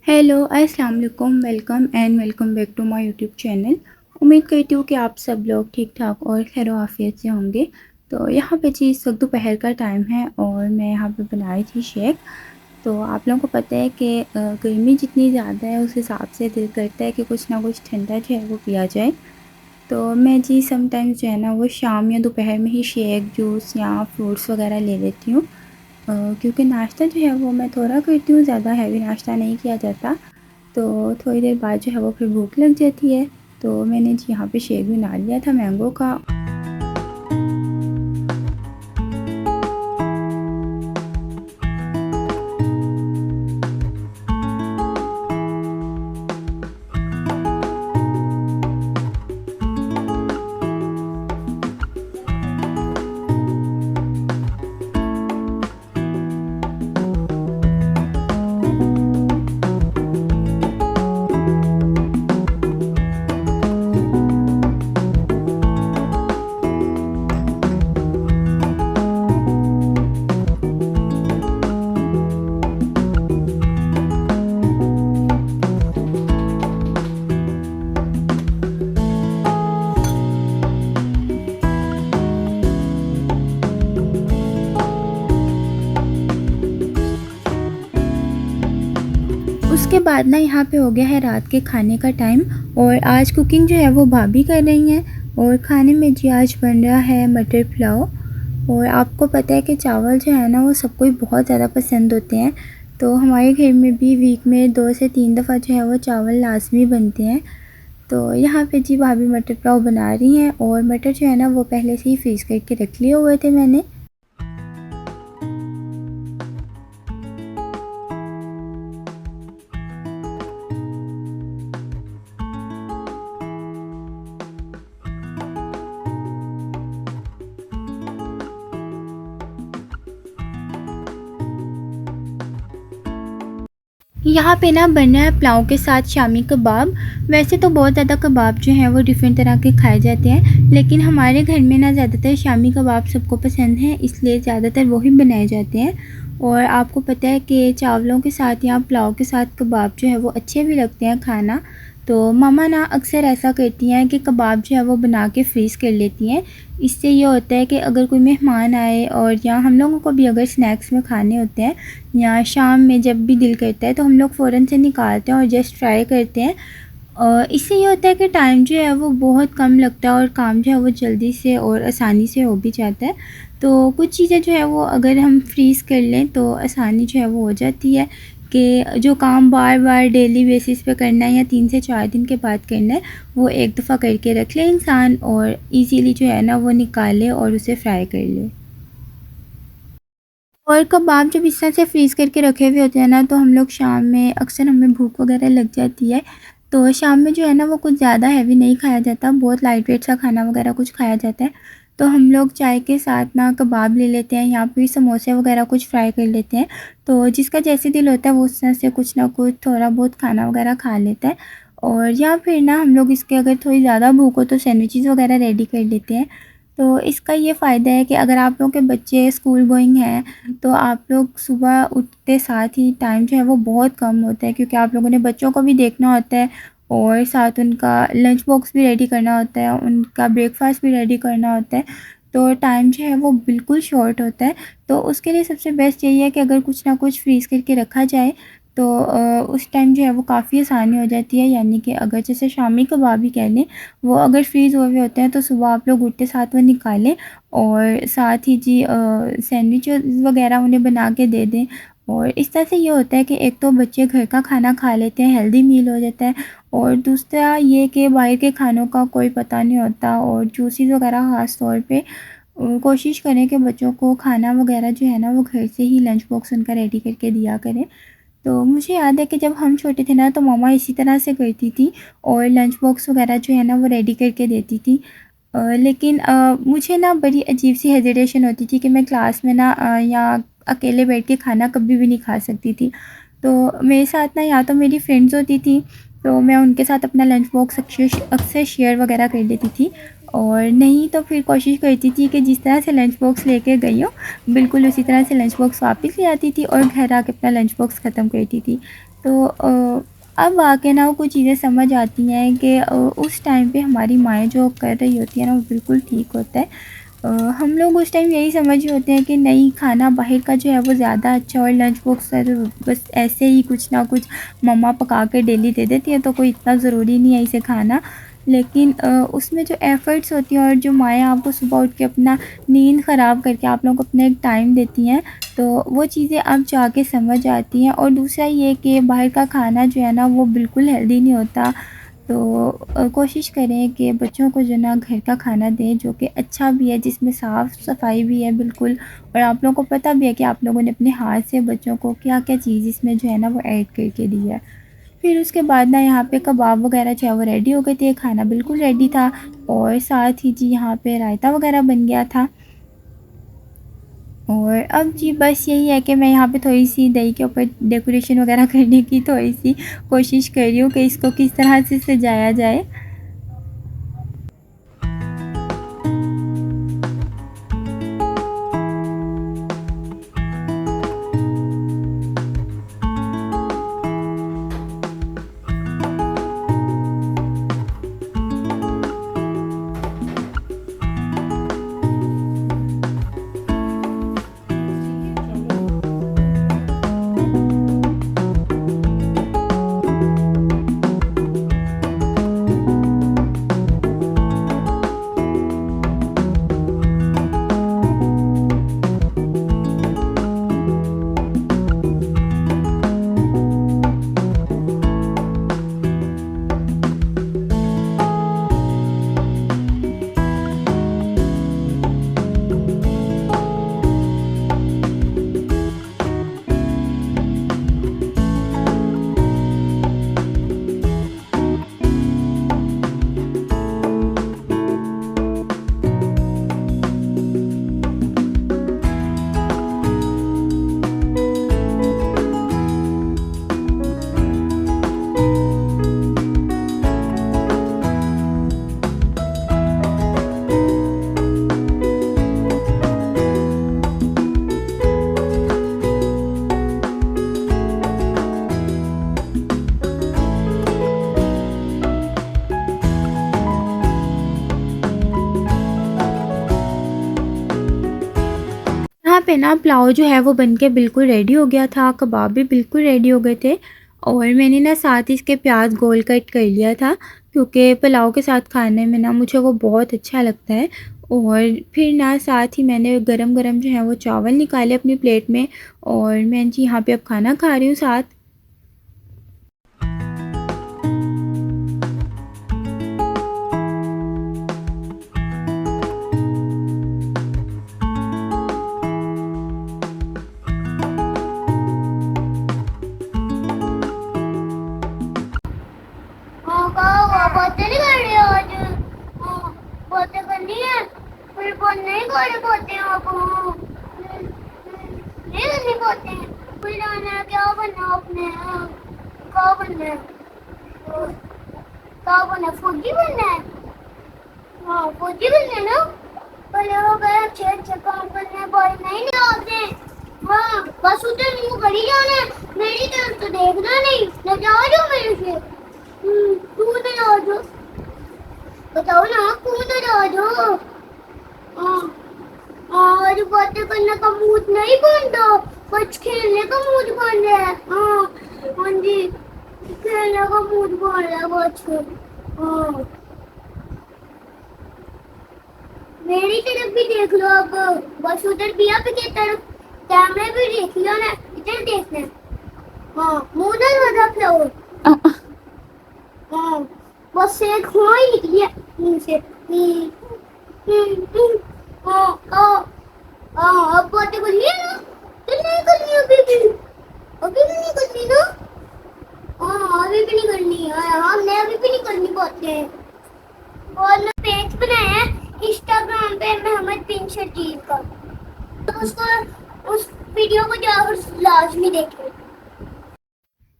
Hello अस्सलाम वालेकुम welcome back to my YouTube channel. उम्मीद करती हूँ कि आप सब लोग ठीक ठाक और खैर आफियत से होंगे। तो यहाँ पे जी इस वक्त दोपहर का टाइम है और मैं यहाँ पे बना रही थी शेक। तो आप लोगों को पता है कि गर्मी जितनी ज़्यादा है उस हिसाब से दिल करता है कि कुछ ना कुछ ठंडा जो है वो पिया जाए। तो मैं जी समटाइम्स जो है ना वो शाम या दोपहर में ही शेक जूस या फ्रूट्स वगैरह ले लेती हूँ। क्योंकि नाश्ता जो है वो मैं थोड़ा करती हूँ, ज़्यादा हैवी नाश्ता नहीं किया जाता। तो थोड़ी देर बाद जो है वो फिर भूख लग जाती है। तो मैंने जी यहाँ पे शेक बना लिया था मैंगो का। उसके बाद ना यहाँ पे हो गया है रात के खाने का टाइम और आज कुकिंग जो है वो भाभी कर रही हैं। और खाने में जी आज बन रहा है मटर पुलाव। और आपको पता है कि चावल जो है ना वो सबको ही बहुत ज़्यादा पसंद होते हैं। तो हमारे घर में भी वीक में 2 से 3 दफ़ा जो है वो चावल लाजमी बनते हैं। तो यहाँ पे जी भाभी मटर पुलाव बना रही हैं और मटर जो है ना वो पहले से ही फ्रीज़ करके रख लिए हुए थे मैंने। यहाँ पे ना बन रहा है पुलाव के साथ शामी कबाब। वैसे तो बहुत ज़्यादा कबाब जो हैं वो डिफरेंट तरह के खाए जाते हैं, लेकिन हमारे घर में ना ज़्यादातर शामी कबाब सबको पसंद है, इसलिए ज़्यादातर वही बनाए जाते हैं। और आपको पता है कि चावलों के साथ या पुलाव के साथ कबाब जो है वो अच्छे भी लगते हैं खाना। तो मामा ना अक्सर ऐसा करती हैं कि कबाब जो है वो बना के फ्रीज़ कर लेती हैं। इससे ये होता है कि अगर कोई मेहमान आए और या हम लोगों को भी अगर स्नैक्स में खाने होते हैं या शाम में जब भी दिल करता है तो हम लोग फ़ौरन से निकालते हैं और जस्ट फ्राई करते हैं। इससे ये होता है कि टाइम जो है वो बहुत कम लगता है और काम जो है वो जल्दी से और आसानी से हो भी जाता है। तो कुछ चीज़ें जो है वो अगर हम फ्रीज़ कर लें तो आसानी जो है वो हो जाती है कि जो काम बार बार डेली बेसिस पे करना है या 3 से 4 दिन के बाद करना है वो एक दफ़ा करके रख ले इंसान और इजीली जो है ना वो निकाले और उसे फ्राई कर ले। और कबाब जब इस तरह से फ्रीज़ करके रखे हुए होते हैं ना तो हम लोग शाम में अक्सर हमें भूख वगैरह लग जाती है। तो शाम में जो है ना वो कुछ ज़्यादा हैवी नहीं खाया जाता, बहुत लाइट वेट सा खाना वगैरह कुछ खाया जाता है। तो हम लोग चाय के साथ ना कबाब ले लेते हैं या फिर समोसे वगैरह कुछ फ्राई कर लेते हैं। तो जिसका जैसे दिल होता है वो उस तरह से कुछ ना कुछ थोड़ा बहुत खाना वगैरह खा लेता है। और या फिर ना हम लोग इसके अगर थोड़ी ज़्यादा भूख हो तो सैंडविचेज़ वगैरह रेडी कर लेते हैं। तो इसका ये फ़ायदा है कि अगर आप लोगों के बच्चे स्कूल गोइंग हैं तो आप लोग सुबह उठते साथ ही टाइम जो है वो बहुत कम होता है, क्योंकि आप लोगों ने बच्चों को भी देखना होता है और साथ उनका लंच बॉक्स भी रेडी करना होता है, उनका ब्रेकफास्ट भी रेडी करना होता है। तो टाइम जो है वो बिल्कुल शॉर्ट होता है। तो उसके लिए सबसे बेस्ट यही है कि अगर कुछ ना कुछ फ्रीज़ करके रखा जाए तो उस टाइम जो है वो काफ़ी आसानी हो जाती है। यानी कि अगर जैसे शामी कबाब ही कह लें, वो अगर फ्रीज़ हुए हुए होते हैं तो सुबह आप लोग उठते साथ वो निकालें और साथ ही जी सैंडविच वगैरह उन्हें बना के दे दें। और इस तरह से ये होता है कि एक तो बच्चे घर का खाना खा लेते हैं, हेल्दी मील हो जाता है। और दूसरा ये कि बाहर के खानों का कोई पता नहीं होता। और जूसेस वगैरह ख़ास तौर पे कोशिश करें कि बच्चों को खाना वगैरह जो है ना वो घर से ही लंच बॉक्स उनका रेडी करके दिया करें। तो मुझे याद है कि जब हम छोटे थे ना तो मम्मा इसी तरह से करती थी और लंच बॉक्स वगैरह जो है ना वो रेडी करके देती थी। लेकिन मुझे ना बड़ी अजीब सी हेजिटेशन होती थी कि मैं क्लास में ना या अकेले बैठ के खाना कभी भी नहीं खा सकती थी। तो मेरे साथ ना या तो मेरी फ्रेंड्स होती थी, तो मैं उनके साथ अपना लंच बॉक्स अक्सर अक्सर शेयर वगैरह कर लेती थी। और नहीं तो फिर कोशिश करती थी कि जिस तरह से लंच बॉक्स लेके गई हूँ बिल्कुल उसी तरह से लंच बॉक्स वापस ले आती थी और घर आके अपना लंच बॉक्स ख़त्म करती थी। तो अब आके ना वो कुछ चीज़ें समझ आती हैं कि उस टाइम पे हमारी माएँ जो कर रही होती हैं ना वो बिल्कुल ठीक होता है। अ, हम लोग उस टाइम यही समझ रहे होते हैं कि नहीं, खाना बाहर का जो है वो ज़्यादा अच्छा, और लंच बॉक्स पर बस ऐसे ही कुछ ना कुछ मम्मा पका के डेली दे देती है तो कोई इतना ज़रूरी नहीं है इसे खाना। लेकिन उसमें जो एफ़र्ट्स होती हैं और जो माएँ आपको सुबह उठ के अपना नींद ख़राब करके आप लोगों को अपना एक टाइम देती हैं, तो वो चीज़ें अब जाके समझ आती हैं। और दूसरा ये कि बाहर का खाना जो है ना वो बिल्कुल हेल्दी नहीं होता। तो कोशिश करें कि बच्चों को जो ना घर का खाना दें जो कि अच्छा भी है, जिसमें साफ़-सफ़ाई भी है बिल्कुल, और आप लोगों को पता भी है कि आप लोगों ने अपने हाथ से बच्चों को क्या-क्या चीज़ इसमें जो है ना वो ऐड करके दी है। फिर उसके बाद ना यहाँ पे कबाब वगैरह जो है वो रेडी हो गए थे, खाना बिल्कुल रेडी था, और साथ ही जी यहाँ पे रायता वगैरह बन गया था। और अब जी बस यही है कि मैं यहाँ पे थोड़ी-सी दही के ऊपर डेकोरेशन वगैरह करने की थोड़ी-सी कोशिश कर रही हूँ कि इसको किस तरह से सजाया जाए। यहाँ पे ना पुलाव जो है वो बन के बिल्कुल रेडी हो गया था, कबाब भी बिल्कुल रेडी हो गए थे, और मैंने ना साथ ही इसके प्याज गोल कट कर लिया था, क्योंकि पुलाव के साथ खाने में ना मुझे वो बहुत अच्छा लगता है। और फिर ना साथ ही मैंने गरम-गरम जो है वो चावल निकाले अपनी प्लेट में, और मैं जी यहाँ पे अब खाना खा रही हूँ साथ। हाँ कहा हुआ बातें नहीं कर रही आज। हाँ बातें करनी है, फिर बात नहीं कर पाते हैं आप। हाँ नहीं करनी पाते हैं, फिर जाना है क्या बनना आपने। हाँ क्या बनना है, क्या बनना है, फौजी बनना है। हाँ फौजी बनना है ना, पहले हो गए अच्छे अच्छे काम करने हैं, भाई नहीं निकालते। हाँ बस उधर मुंह करी जाना है, मेरी तरफ तो देखना नहीं, न जाओ जो मेरे से। तू तो जा जो, बताओ ना तू तो जा जो। हाँ और बातें करने का मूड नहीं बनता, बस खेलने का मूड बन रहा है। हाँ हाँ जी, खेलने का मूड बन रहा है बस। हाँ मेरी तरफ भी देख लो अब, बस उधर भी आपकी तरफ कैमरे भी देख लो ना, इधर देखना है। हाँ मुंह ना रख लो। हाँ बस एक हुआ ही निकली है मुंह से। हाँ हाँ हाँ अब बातें करनी है ना, तो नहीं करनी अभी भी, अभी भी नहीं करनी ना। हाँ अभी भी नहीं करनी है, हमने अभी भी नहीं करनी बातें। और मैं पेज बनाया है इंस्टाग्राम पे मोहम्मद बिन शर्जील का, तो उसको उस वीडियो को जाकर लाजमी देखें।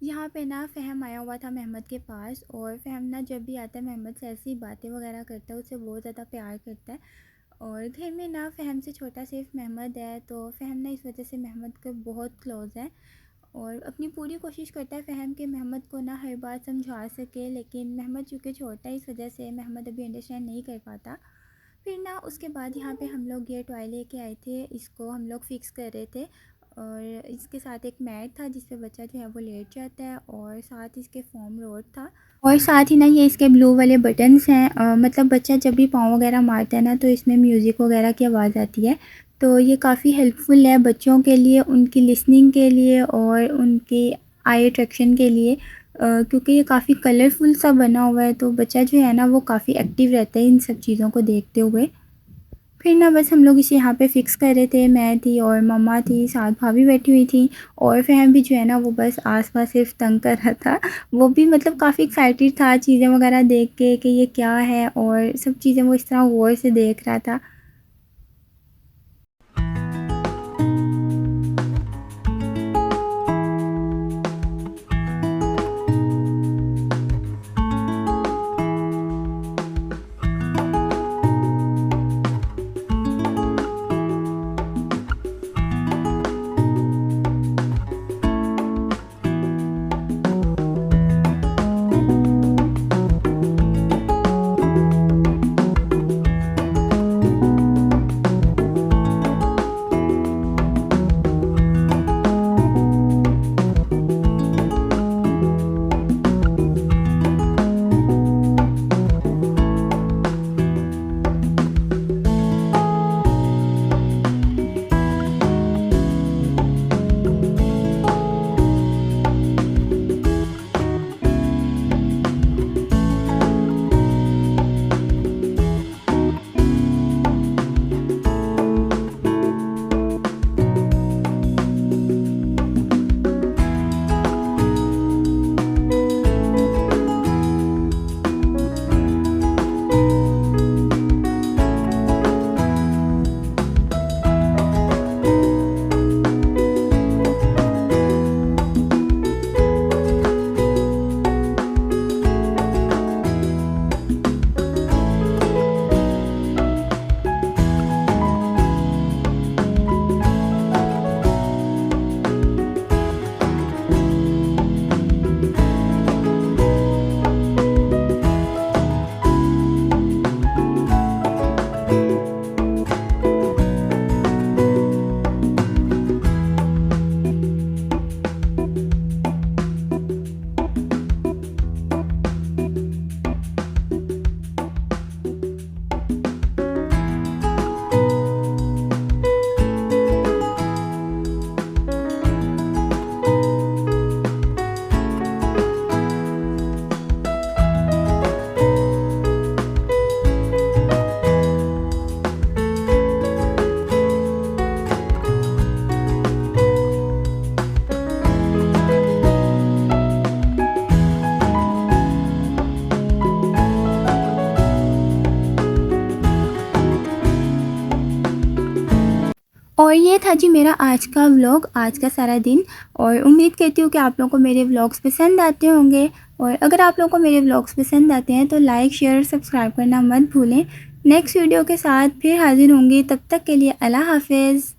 यहाँ पे ना फ़हम आया हुआ था मेहमद के पास, और फ़हम ना जब भी आता है मेहमद से ऐसी बातें वगैरह करता है, उससे बहुत ज़्यादा प्यार करता है। और घर में ना फ़हम से छोटा सिर्फ मेहमद है, तो फ़हम ना इस वजह से मेहमद के बहुत क्लोज़ है। और अपनी पूरी कोशिश करता है फ़हम कि महमद को ना हर बात समझा सके, लेकिन महमद चूँकि छोटा है इस वजह से महमद अभी अंडरस्टैंड नहीं कर पाता। फिर ना उसके बाद यहाँ पे हम लोग ये टॉय लेके आए थे, इसको हम लोग फ़िक्स कर रहे थे और इसके साथ एक मैट था जिस पे बच्चा जो है वो लेट जाता है और साथ इसके फोम रोड था और साथ ही ना ये इसके ब्लू वाले बटन्स हैं। मतलब बच्चा जब भी पाँव वगैरह मारता है ना तो इसमें म्यूज़िक वगैरह की आवाज़ आती है। तो ये काफ़ी हेल्पफुल है बच्चों के लिए, उनकी लिसनिंग के लिए और उनकी आई अट्रैक्शन के लिए, क्योंकि ये काफ़ी कलरफुल सा बना हुआ है तो बच्चा जो है ना वो काफ़ी एक्टिव रहता है इन सब चीज़ों को देखते हुए। फिर ना बस हम लोग इसे यहाँ पे फ़िक्स कर रहे थे, मैं थी और मम्मा थी, साथ भाभी बैठी हुई थी और फ़हम भी जो है ना वो बस आस-पास सिर्फ तंग कर रहा था। वो भी मतलब काफ़ी एक्साइटेड था चीज़ें वगैरह देख के कि ये क्या है और सब चीज़ें वो इस तरह गौर से देख रहा था। और ये था जी मेरा आज का व्लॉग, आज का सारा दिन। और उम्मीद करती हूँ कि आप लोगों को मेरे व्लॉग्स पसंद आते होंगे और अगर आप लोगों को मेरे व्लॉग्स पसंद आते हैं तो लाइक शेयर और सब्सक्राइब करना मत भूलें। नेक्स्ट वीडियो के साथ फिर हाजिर होंगी, तब तक के लिए अल्लाह हाफ़िज़।